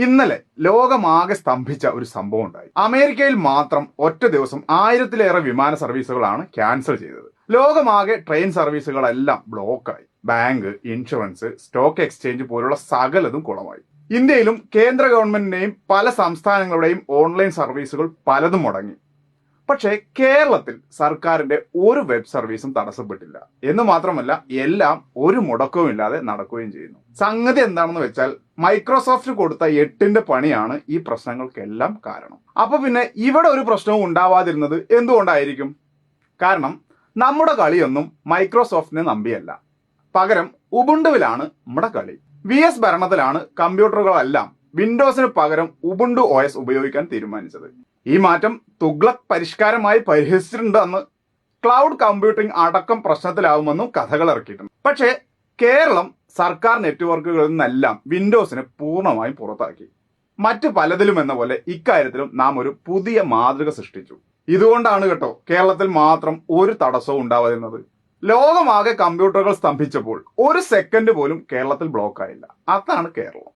ഇന്നലെ ലോകമാകെ സ്തംഭിച്ച ഒരു സംഭവം ഉണ്ടായി. അമേരിക്കയിൽ മാത്രം ഒറ്റ ദിവസം 1000-ലേറെ വിമാന സർവീസുകളാണ് ക്യാൻസൽ ചെയ്തത്. ലോകമാകെ ട്രെയിൻ സർവീസുകളെല്ലാം ബ്ലോക്കായി. ബാങ്ക്, ഇൻഷുറൻസ്, സ്റ്റോക്ക് എക്സ്ചേഞ്ച് പോലുള്ള സകലതും കുളമായി. ഇന്ത്യയിലും കേന്ദ്ര ഗവൺമെന്റിന്റെയും പല സംസ്ഥാനങ്ങളുടെയും ഓൺലൈൻ സർവീസുകൾ പലതും മുടങ്ങി. പക്ഷേ കേരളത്തിൽ സർക്കാരിന്റെ ഒരു വെബ് സർവീസും തടസ്സപ്പെട്ടില്ല. എന്ന് മാത്രമല്ല, എല്ലാം ഒരു മുടക്കവും ഇല്ലാതെ നടക്കുകയും ചെയ്യുന്നു. സംഗതി എന്താണെന്ന് വെച്ചാൽ, മൈക്രോസോഫ്റ്റ് കൊടുത്ത 8ന്റെ പണിയാണ് ഈ പ്രശ്നങ്ങൾക്കെല്ലാം കാരണം. അപ്പൊ പിന്നെ ഇവിടെ ഒരു പ്രശ്നവും ഉണ്ടാവാതിരുന്നത് എന്തുകൊണ്ടായിരിക്കും? കാരണം നമ്മുടെ കളിയൊന്നും മൈക്രോസോഫ്റ്റിനെ നമ്പിയല്ല. പകരം ഉബുണ്ടുവിലാണ് നമ്മുടെ കളി. VS ഭരണത്തിലാണ് കമ്പ്യൂട്ടറുകളെല്ലാം വിൻഡോസിന് പകരം ഉബുണ്ടു OS ഉപയോഗിക്കാൻ തീരുമാനിച്ചത്. ഈ മാറ്റം തുഗ്ലക് പരിഷ്കാരമായി പരിഹസിച്ചിട്ടുണ്ട് എന്ന് ക്ലൗഡ് കമ്പ്യൂട്ടിംഗ് അടക്കം പ്രശ്നത്തിലാവുമെന്നും കഥകൾ ഇറക്കിയിട്ടുണ്ട്. പക്ഷേ കേരളം സർക്കാർ നെറ്റ്വർക്കുകളിൽ നിന്നെല്ലാം വിൻഡോസിനെ പൂർണ്ണമായും പുറത്താക്കി. മറ്റു പലതിലും എന്ന പോലെ ഇക്കാര്യത്തിലും നാം ഒരു പുതിയ മാതൃക സൃഷ്ടിച്ചു. ഇതുകൊണ്ടാണ് കേട്ടോ കേരളത്തിൽ മാത്രം ഒരു തടസ്സവും ഉണ്ടാവാതിരുന്നത്. ലോകമാകെ കമ്പ്യൂട്ടറുകൾ സ്തംഭിച്ചപ്പോൾ ഒരു സെക്കൻഡ് പോലും കേരളത്തിൽ ബ്ലോക്ക് ആയില്ല. അതാണ് കേരളം.